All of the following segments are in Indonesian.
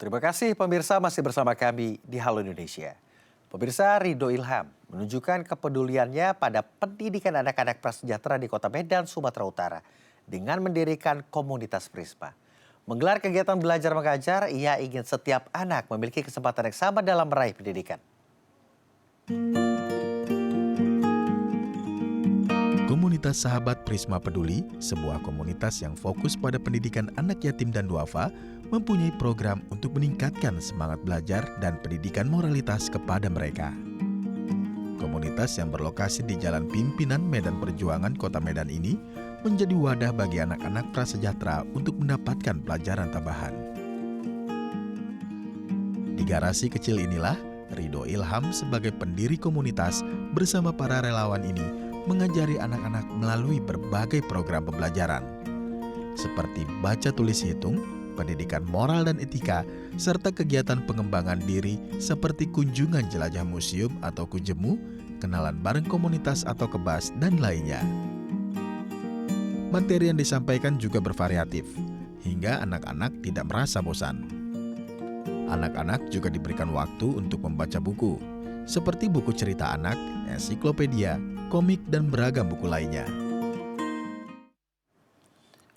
Terima kasih pemirsa masih bersama kami di Halo Indonesia. Pemirsa, Ridho Ilham menunjukkan kepeduliannya pada pendidikan anak-anak prasejahtera di Kota Medan, Sumatera Utara dengan mendirikan komunitas Prisma. Menggelar kegiatan belajar mengajar, ia ingin setiap anak memiliki kesempatan yang sama dalam meraih pendidikan. Komunitas Sahabat Prisma Peduli, sebuah komunitas yang fokus pada pendidikan anak yatim dan duafa, mempunyai program untuk meningkatkan semangat belajar dan pendidikan moralitas kepada mereka. Komunitas yang berlokasi di Jalan Pimpinan Medan Perjuangan Kota Medan ini menjadi wadah bagi anak-anak prasejahtera untuk mendapatkan pelajaran tambahan. Di garasi kecil inilah, Ridho Ilham sebagai pendiri komunitas bersama para relawan ini mengajari anak-anak melalui berbagai program pembelajaran, seperti baca tulis hitung, pendidikan moral dan etika, serta kegiatan pengembangan diri seperti kunjungan jelajah museum atau kunjemu, kenalan bareng komunitas atau kebas, dan lainnya. Materi yang disampaikan juga bervariatif, hingga anak-anak tidak merasa bosan. Anak-anak juga diberikan waktu untuk membaca buku, seperti buku cerita anak, ensiklopedia, komik, dan beragam buku lainnya.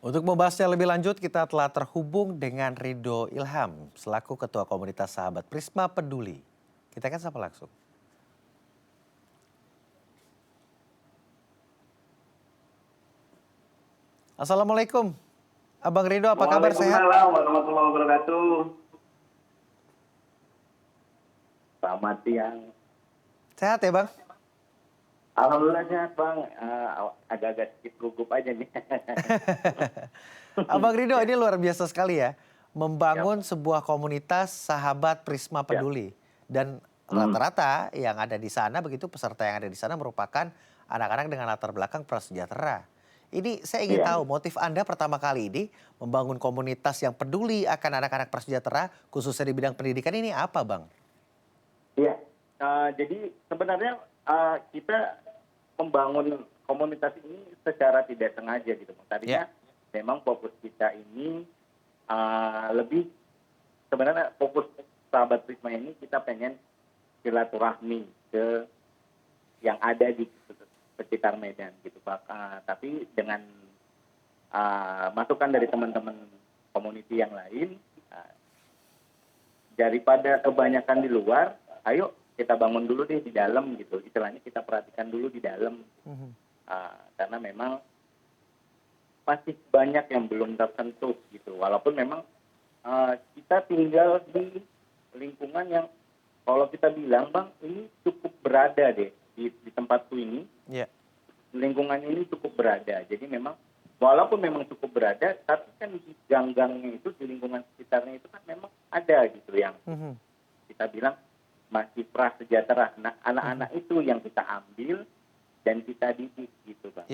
Untuk membahasnya lebih lanjut, kita telah terhubung dengan Ridho Ilham selaku Ketua Komunitas Sahabat Prisma Peduli. Kita akan sapa langsung. Assalamualaikum, Abang Ridho, apa kabar, sehat? Waalaikumsalam warahmatullahi wabarakatuh. Selamat siang. Sehat ya, Bang? Alhamdulillah sehat, Bang. Agak-agak sedikit gugup aja nih. Abang Ridho, ini luar biasa sekali ya, membangun sebuah komunitas Sahabat Prisma Peduli. Dan rata-rata yang ada di sana, begitu peserta yang ada di sana merupakan anak-anak dengan latar belakang prasejahtera. Ini saya ingin tahu motif Anda pertama kali ini membangun komunitas yang peduli akan anak-anak prasejahtera, khususnya di bidang pendidikan ini apa, Bang? Iya, jadi sebenarnya kita membangun komunitas ini secara tidak sengaja gitu. Tadinya memang fokus kita ini lebih sebenarnya fokus Sahabat Prisma ini kita pengen silaturahmi ke yang ada di sekitar Medan gitu Pak. Tapi dengan masukan dari teman-teman community yang lain, daripada kebanyakan di luar, ayo kita bangun dulu deh di dalam gitu. Istilahnya kita perhatikan dulu di dalam. Karena memang masih banyak yang belum tersentuh gitu. Walaupun memang kita tinggal di lingkungan yang kalau kita bilang, Bang, ini cukup berada deh di tempatku ini. Lingkungan ini cukup berada. Jadi memang walaupun memang cukup berada, tapi kan di gang-gangnya itu, di lingkungan sekitarnya itu kan memang ada gitu yang kita bilang masih prasejahtera. Nah, anak-anak itu yang kita ambil dan kita didik gitu, Bang.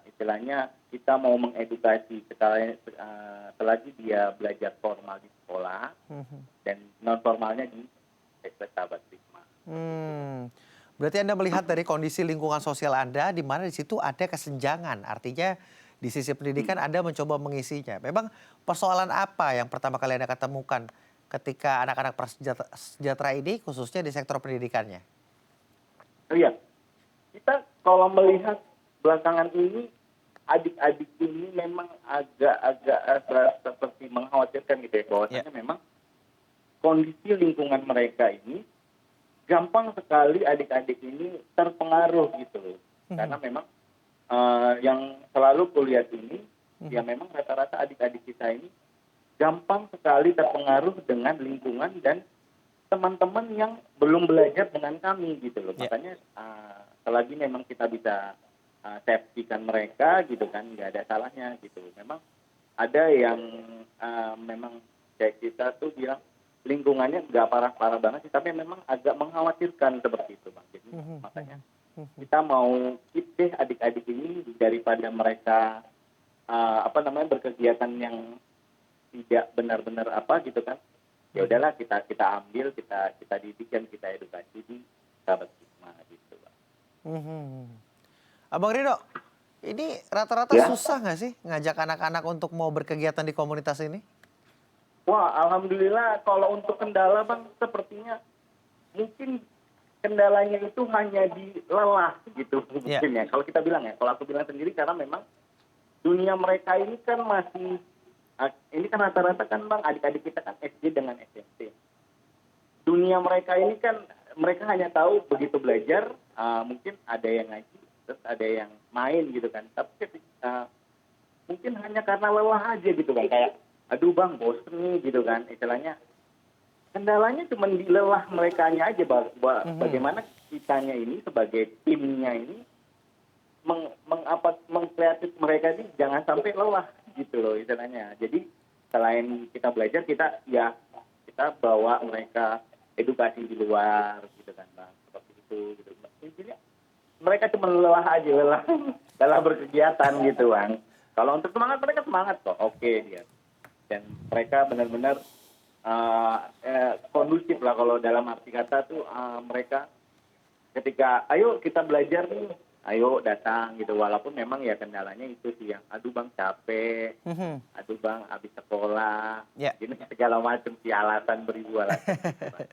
Istilahnya kita mau mengedukasi selagi dia belajar formal di sekolah dan non formalnya di Sahabat Prisma. Berarti Anda melihat dari kondisi lingkungan sosial Anda di mana di situ ada kesenjangan. Artinya di sisi pendidikan Anda mencoba mengisinya. Memang persoalan apa yang pertama kali Anda ketemukan ketika anak-anak prasejahtera ini khususnya di sektor pendidikannya? Iya, kita kalau melihat belakangan ini adik-adik ini memang agak seperti mengkhawatirkan gitu ya, bahwasanya memang kondisi lingkungan mereka ini gampang sekali adik-adik ini terpengaruh gitu loh. Karena memang yang selalu kulihat ini ya memang rata-rata adik-adik kita ini gampang sekali terpengaruh dengan lingkungan dan teman-teman yang belum belajar dengan kami gitu loh. Makanya selagi memang kita bisa safety-kan mereka gitu kan, nggak ada salahnya gitu. Memang ada yang memang kayak kita tuh bilang lingkungannya nggak parah-parah banget sih, tapi memang agak mengkhawatirkan seperti itu, Bang. Jadi makanya kita mau keep deh adik-adik ini daripada mereka berkegiatan yang tidak benar-benar gitu kan. Ya udahlah kita ambil, kita didik dan kita edukasi di Sahabat Prisma gitu, Bang. Abang Ridho, ini rata-rata susah nggak sih ngajak anak-anak untuk mau berkegiatan di komunitas ini? Wah, alhamdulillah kalau untuk kendala Bang, sepertinya mungkin kendalanya itu hanya di lelah gitu Ya. mungkin ya. Kalau kita bilang ya, kalau aku bilang sendiri karena memang dunia mereka ini kan masih, ini kan rata-rata kan Bang, adik-adik kita kan SD dengan SMP. Dunia mereka ini kan, mereka hanya tahu begitu belajar, mungkin ada yang ngaji, terus ada yang main gitu kan. Tapi mungkin hanya karena lelah aja gitu kan, kayak aduh Bang bosen nih gitu kan, istilahnya kendalanya cuma di lelah merekanya aja bagaimana kitanya ini sebagai timnya ini mengkreatif mereka ini jangan sampai lelah gitu loh istilahnya. Jadi selain kita belajar, kita bawa mereka edukasi di luar gitu kan Bang, seperti itu gitu. Intinya mereka cuma lelah aja, lelah berkegiatan gitu Bang. Kalau untuk semangat, mereka semangat kok, oke dia. Dan mereka benar-benar kondusif lah kalau dalam arti kata tuh, mereka ketika ayo kita belajar nih, ayo datang gitu. Walaupun memang ya kendalanya itu sih yang aduh Bang capek, aduh Bang habis sekolah, Ya. ini segala macam sih, beribu alasan. Gitu, Bang.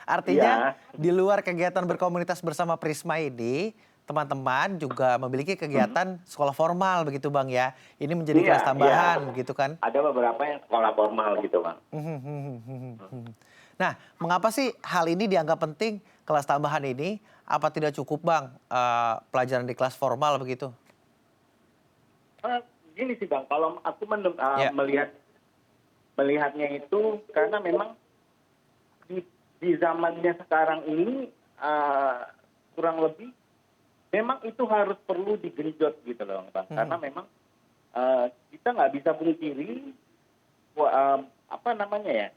Artinya Iya. di luar kegiatan berkomunitas bersama Prisma ini, teman-teman juga memiliki kegiatan sekolah formal begitu Bang ya. Ini menjadi kelas Iya, iya. tambahan gitu kan. Ada beberapa yang sekolah formal gitu Bang. Nah, mengapa sih hal ini dianggap penting kelas tambahan ini? Apa tidak cukup Bang pelajaran di kelas formal begitu? Gini sih Bang, kalau aku Ya. melihatnya itu karena memang di zamannya sekarang ini, kurang lebih memang itu harus perlu digenjot gitu loh Bang. Karena memang kita nggak bisa pungkiri, apa namanya ya,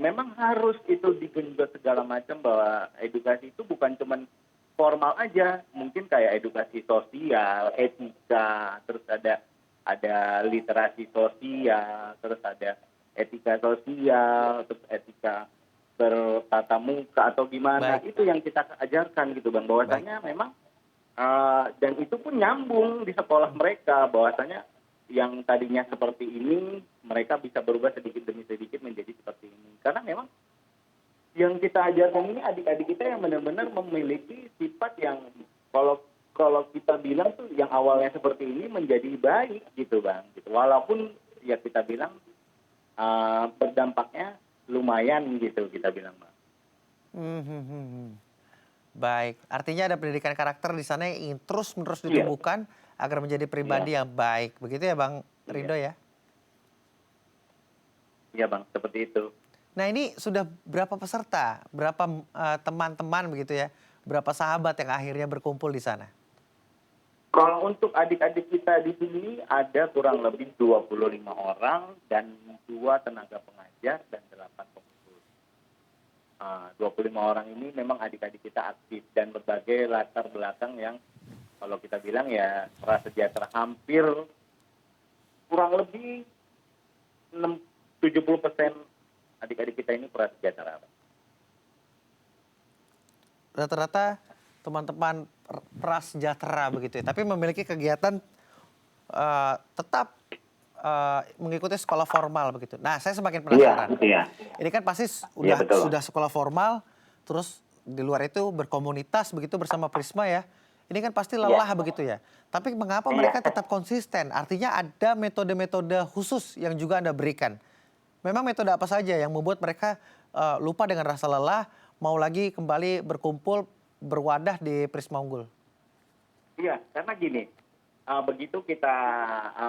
memang harus itu digenjot segala macam, bahwa edukasi itu bukan cuman formal aja, mungkin kayak edukasi sosial, etika, terus ada literasi sosial, terus ada etika sosial, terus etika bertatap muka atau gimana, Baik, itu yang kita ajarkan gitu Bang, baik. bahwasanya memang dan itu pun nyambung di sekolah mereka, bahwasanya yang tadinya seperti ini mereka bisa berubah sedikit demi sedikit menjadi seperti ini, karena memang yang kita ajarkan ini adik-adik kita yang benar-benar memiliki sifat yang kalau kalau kita bilang tuh yang awalnya seperti ini menjadi baik gitu Bang, gitu. Walaupun ya kita bilang berdampaknya lumayan gitu kita bilang Bang. Baik, artinya ada pendidikan karakter di sana yang ingin terus-menerus Iya, ditumbuhkan agar menjadi iya, pribadi yang baik. Begitu ya Bang iya, Rido ya? iya Bang, seperti itu. Nah ini sudah berapa peserta? Berapa teman-teman begitu ya? Berapa sahabat yang akhirnya berkumpul di sana? Kalau untuk adik-adik kita di sini ada kurang lebih 25 orang dan 2 tenaga pengajar dan 8 pengurus. 25 orang ini memang adik-adik kita aktif dan berbagai latar belakang yang kalau kita bilang ya prasejahtera, hampir kurang lebih 70% adik-adik kita ini prasejahtera. Rata-rata teman-teman prasejahtera begitu ya, tapi memiliki kegiatan tetap mengikuti sekolah formal begitu. Nah, saya semakin penasaran. Iya, Ini kan pasti iya betul. sudah sekolah formal, terus di luar itu berkomunitas begitu bersama Prisma ya. Ini kan pasti Iya, lelah begitu ya. Tapi mengapa iya. mereka tetap konsisten? Artinya ada metode-metode khusus yang juga Anda berikan. Memang metode apa saja yang membuat mereka lupa dengan rasa lelah, mau lagi kembali berkumpul, berwadah di Prisma Unggul? Iya, karena gini, begitu kita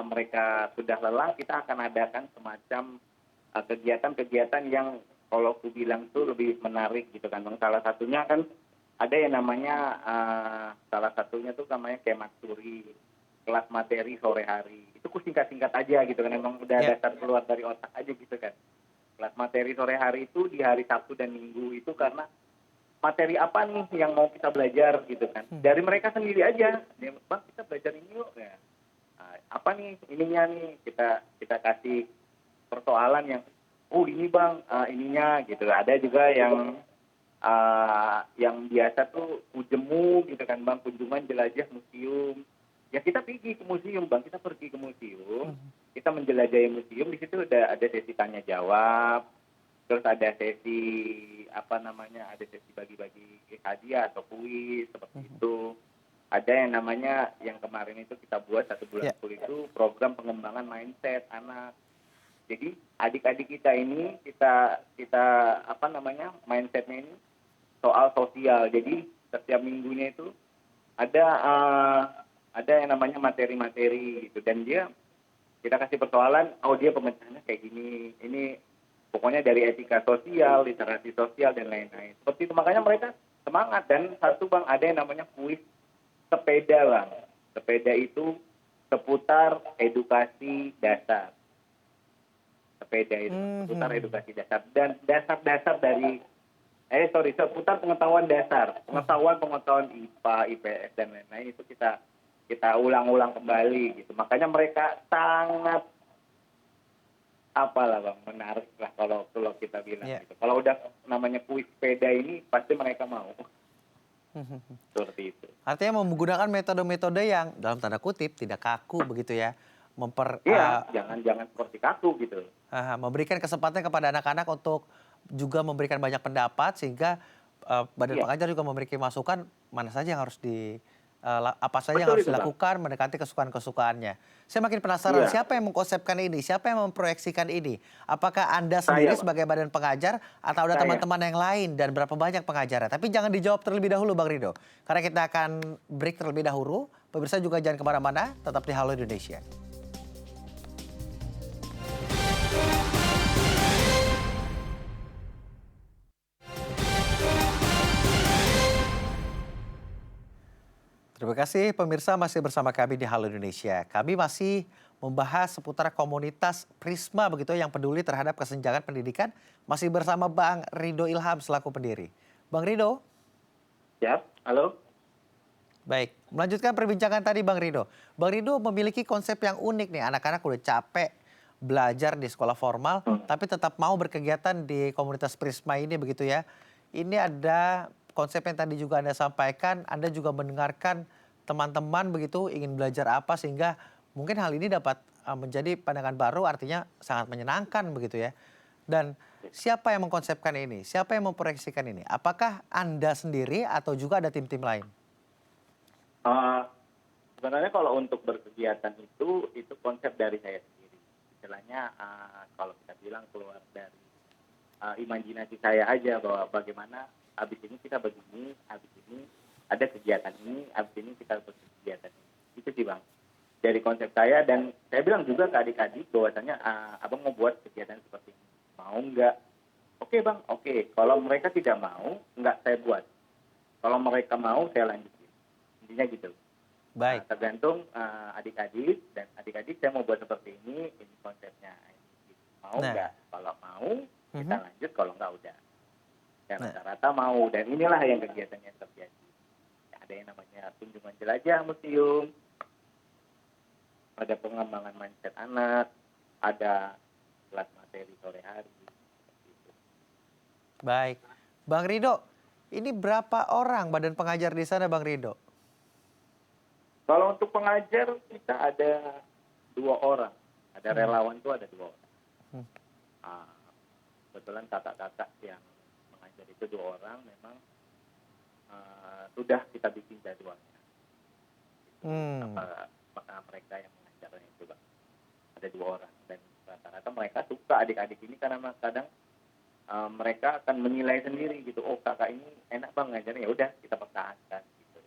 mereka sudah lelah, kita akan adakan semacam kegiatan-kegiatan yang kalau aku bilang tuh lebih menarik gitu kan. Salah satunya kan ada yang namanya salah satunya tuh namanya kemat suri, kelas materi sore hari. Itu ku singkat-singkat aja gitu kan, emang udah Ya. dasar keluar dari otak aja gitu kan. Kelas materi sore hari itu di hari Sabtu dan Minggu itu karena materi apa nih yang mau kita belajar gitu kan. Dari mereka sendiri aja, Bang kita belajar ini yuk. Ya. Apa nih ininya nih, kita kasih persoalan yang, oh ini Bang ininya gitu. Ada juga yang biasa tuh ujemu gitu kan Bang, kunjungan jelajah museum. Ya kita pergi ke museum Bang, kita pergi ke museum, kita menjelajahi museum, di situ ada sesi tanya jawab, terus ada sesi ada sesi bagi-bagi hadiah atau kuis seperti itu. Ada yang namanya yang kemarin itu kita buat 1 bulan full itu program pengembangan mindset anak. Jadi adik-adik kita ini kita mindsetnya ini soal sosial. Jadi setiap minggunya itu ada yang namanya materi-materi gitu, dan kita kasih persoalan, dia pemecahannya kayak gini, ini pokoknya dari etika sosial, literasi sosial dan lain-lain. Seperti itu, makanya mereka semangat. Dan satu Bang, ada yang namanya kuis sepeda Bang. Sepeda itu seputar edukasi dasar. Sepeda itu seputar edukasi dasar dan dasar-dasar dari seputar pengetahuan dasar, pengetahuan IPA, IPS dan lain-lain itu kita ulang-ulang kembali gitu. Makanya mereka sangat Bang, menarik lah kalau kita bilang gitu. Kalau udah namanya kuis sepeda ini pasti mereka mau. Seperti itu. Artinya menggunakan metode-metode yang dalam tanda kutip tidak kaku begitu ya. Jangan seperti kaku gitu. Memberikan kesempatan kepada anak-anak untuk juga memberikan banyak pendapat sehingga badan pengajar juga memiliki masukan mana saja yang harus apa saja yang harus dilakukan, mendekati kesukaan-kesukaannya. Saya makin penasaran, siapa yang mengkonsepkan ini? Siapa yang memproyeksikan ini? Apakah Anda sendiri sebagai badan pengajar atau ada teman-teman yang lain dan berapa banyak pengajarnya? Tapi jangan dijawab terlebih dahulu Bang Rido. Karena kita akan break terlebih dahulu. Pemirsa juga jangan kemana-mana, tetap di Halo Indonesia. Terima kasih pemirsa masih bersama kami di Halo Indonesia. Kami masih membahas seputar komunitas Prisma begitu yang peduli terhadap kesenjangan pendidikan. Masih bersama Bang Rido Ilham selaku pendiri. Bang Rido. Ya, halo. Baik, melanjutkan perbincangan tadi Bang Rido. Bang Rido memiliki konsep yang unik nih. Anak-anak udah capek belajar di sekolah formal tapi tetap mau berkegiatan di komunitas Prisma ini begitu ya. Ini ada konsep yang tadi juga Anda sampaikan, Anda juga mendengarkan teman-teman begitu ingin belajar apa sehingga mungkin hal ini dapat menjadi pandangan baru artinya sangat menyenangkan begitu ya. Dan siapa yang mengkonsepkan ini? Siapa yang memproyeksikan ini? Apakah Anda sendiri atau juga ada tim-tim lain? Sebenarnya kalau untuk berkegiatan itu konsep dari saya sendiri. Istilahnya kalau kita bilang keluar dari imajinasi saya aja bahwa bagaimana habis ini kita begini, habis ini ada kegiatan ini, habis ini kita berkegiatan ini. Itu sih Bang. Dari konsep saya, dan saya bilang juga ke adik-adik bahwasanya Abang mau buat kegiatan seperti ini. Mau nggak? Oke Bang, oke. Kalau mereka tidak mau, nggak saya buat. Kalau mereka mau, saya lanjutin. Intinya gitu. Baik. Tergantung adik-adik, dan adik-adik saya mau buat seperti ini konsepnya. Mau nggak? Kalau mau, kita lanjut. Kalau nggak, udah. Dan rata-rata mau, dan inilah yang kegiatannya terjadi. Ada yang namanya kunjungan jelajah museum, ada pengembangan mindset anak, ada kelas materi sore hari. Baik, Bang Rido, ini berapa orang badan pengajar di sana Bang Rido? Kalau untuk pengajar kita ada 2 orang, ada relawan itu ada 2 orang. Kebetulan kakak-kakak yang itu 2 orang memang sudah kita bikin jadwalnya. Apakah mereka yang mengajarnya itu Bang. Ada 2 orang dan rata-rata mereka suka adik-adik ini karena kadang mereka akan menilai sendiri gitu. Oh kakak ini enak Bang ngajarnya, ya udah kita pertahankan gitu.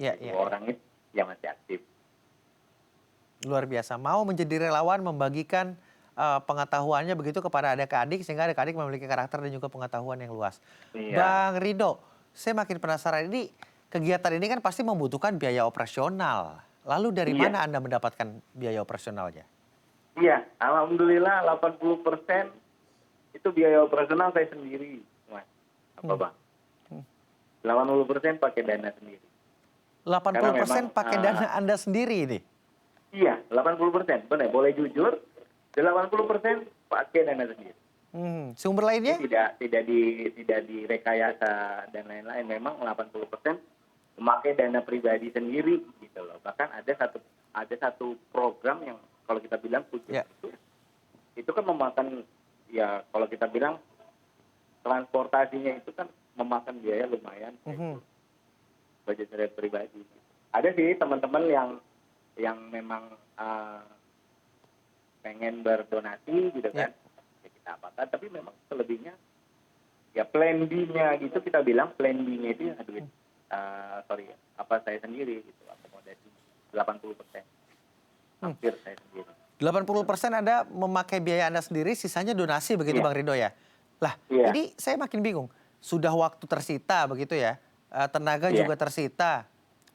Ya, 2 orang itu yang masih aktif. Luar biasa, mau menjadi relawan membagikan pengetahuannya begitu kepada adik-adik sehingga adik-adik memiliki karakter dan juga pengetahuan yang luas. Iya. Bang Rido, saya makin penasaran ini kegiatan ini kan pasti membutuhkan biaya operasional. Lalu dari mana Anda mendapatkan biaya operasionalnya? Iya, alhamdulillah 80% itu biaya operasional saya sendiri, Mas. Bang? 80% pakai dana sendiri. 80% pakai dana Anda sendiri ini? Iya, 80%. Benar, boleh jujur. 80% pakai dana sendiri. Sumber lainnya? Tidak direkayasa dan lain-lain. Memang 80% memakai dana pribadi sendiri gitu loh. Bahkan ada satu program yang kalau kita bilang khusus Ya. itu kan memakan, ya kalau kita bilang transportasinya itu kan memakan biaya lumayan budget saya pribadi. Ada sih teman-teman yang memang pengen berdonasi gitu kan, ya kita apakan, tapi memang selebihnya ya plan B-nya gitu, kita bilang plan B-nya itu ya duit saya sendiri gitu, akomodasi 80%, hampir saya sendiri. 80% Anda memakai biaya Anda sendiri, sisanya donasi begitu Iya. Bang Rido ya? Lah, Iya. ini saya makin bingung. Sudah waktu tersita begitu ya, tenaga Iya. juga tersita,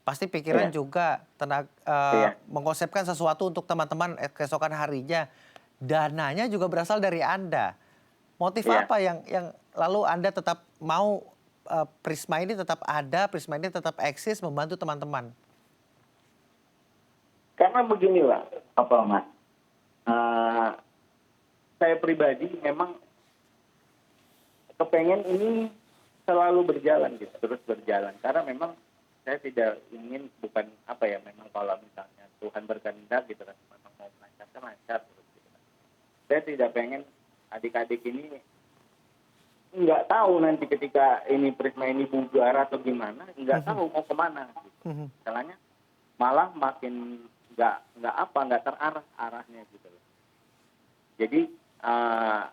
pasti pikiran Iya. juga Iya. mengkonsepkan sesuatu untuk teman-teman keesokan harinya. Dananya juga berasal dari Anda. Motif Iya. apa yang lalu Anda tetap mau Prisma ini tetap ada, Prisma ini tetap eksis membantu teman-teman? Karena begini lah, Mas. Saya pribadi memang kepengen ini selalu berjalan gitu, terus berjalan. Karena memang saya tidak ingin, bukan memang kalau misalnya Tuhan berkehendak gitu kan, memang mau melancarkan lancar terus gitu kan. Saya tidak pengen adik-adik ini nggak tahu nanti ketika ini Prisma ini bubar atau gimana, nggak tahu mau kemana gitu. Misalnya malah makin nggak terarah arahnya gitu loh. Jadi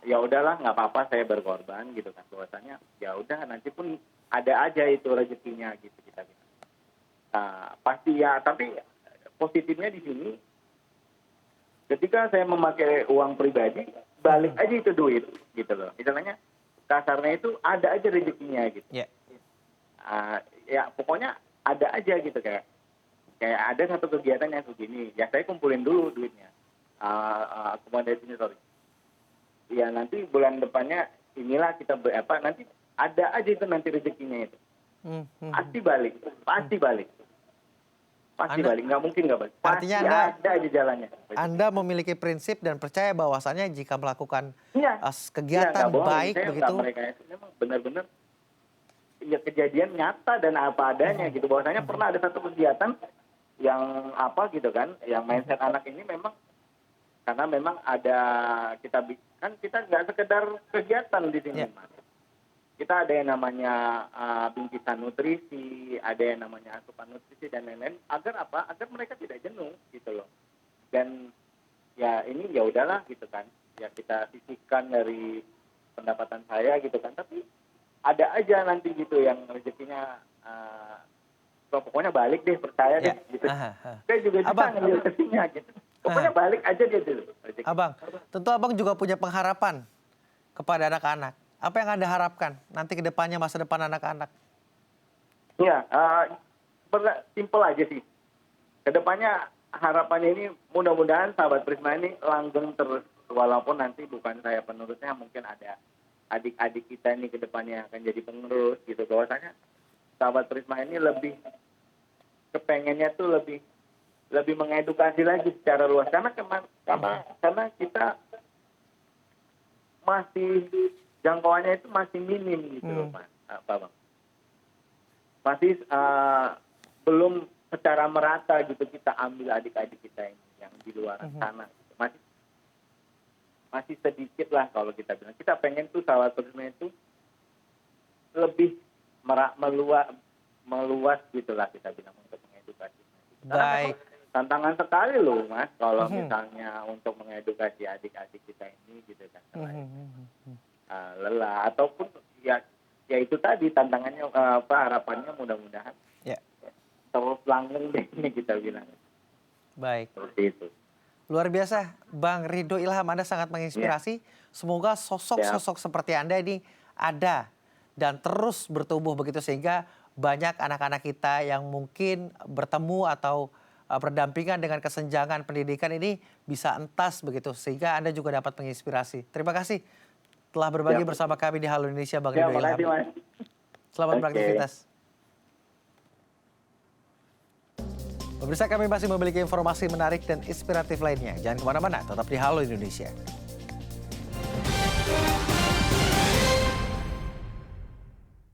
ya udahlah, nggak apa-apa saya berkorban gitu kan, bahwasanya ya udah nanti pun ada aja itu rezekinya gitu kita bilang. Pasti ya, tapi positifnya di sini ketika saya memakai uang pribadi, balik aja itu duit gitu loh. Misalnya kasarnya itu ada aja rezekinya gitu. Ya. Ya pokoknya ada aja gitu, kayak ada satu kegiatan yang begini, ya saya kumpulin dulu duitnya, akomodasinya ya nanti bulan depannya inilah kita nanti ada aja itu nanti rezekinya itu. Pasti balik, nggak mungkin nggak balik. Artinya pasti ada aja jalannya. Anda memiliki prinsip dan percaya bahwasannya jika melakukan Iya. kegiatan Nggak bohong, baik saya begitu, mereka itu memang benar-benar ya kejadian nyata dan apa adanya gitu. Bahwasanya pernah ada satu kegiatan yang gitu kan, yang mindset anak ini memang karena memang ada kita nggak sekedar kegiatan di sini, Mas. Kita ada yang namanya bingkisan nutrisi, ada yang namanya asupan nutrisi dan lain-lain, agar mereka tidak jenuh gitu loh. Dan ya ini ya udahlah gitu kan, ya kita sisihkan dari pendapatan saya gitu kan, tapi ada aja nanti gitu yang rezekinya pokoknya balik deh, percaya deh gitu. Saya juga bisa ngambil rezekinya gitu. Pokoknya balik aja dia dulu. Abang, tentu Abang juga punya pengharapan kepada anak-anak. Apa yang Anda harapkan nanti ke depannya, masa depan anak-anak? Ya, simpel aja sih. Kedepannya harapannya ini mudah-mudahan sahabat Prisma ini langgeng terus. Walaupun nanti bukan saya penerusnya, mungkin ada adik-adik kita ini kedepannya akan jadi penerus gitu. Bahwasanya sahabat Prisma ini lebih kepengennya tuh lebih mengedukasi lagi secara luas. Karena kita masih jangkauannya itu masih minim gitu loh, Mas. Bang. Masih belum secara merata gitu kita ambil adik-adik kita ini yang di luar sana. Gitu. Masih sedikit lah kalau kita bilang. Kita pengen tuh sahabat Prisma itu lebih meluas gitulah kita bilang untuk mengedukasi. Baik. Tantangan sekali loh, Mas, kalau misalnya untuk mengedukasi adik-adik kita ini gitu kan. Lelah ataupun ya itu tadi tantangannya harapannya mudah-mudahan terus langgeng deh ini kita bilang. Baik. Seperti itu. Luar biasa, Bang Rido Ilham, Anda sangat menginspirasi. Semoga sosok-sosok seperti Anda ini ada dan terus bertumbuh begitu, sehingga banyak anak-anak kita yang mungkin bertemu atau berdampingan dengan kesenjangan pendidikan ini bisa entas begitu, sehingga Anda juga dapat menginspirasi. Terima kasih telah berbagi bersama kami di Halo Indonesia, Bang Rido Ilham. Makasih, Mas. Selamat beraktivitas. Pemirsa, kami masih memiliki informasi menarik dan inspiratif lainnya. Jangan kemana-mana, tetap di Halo Indonesia.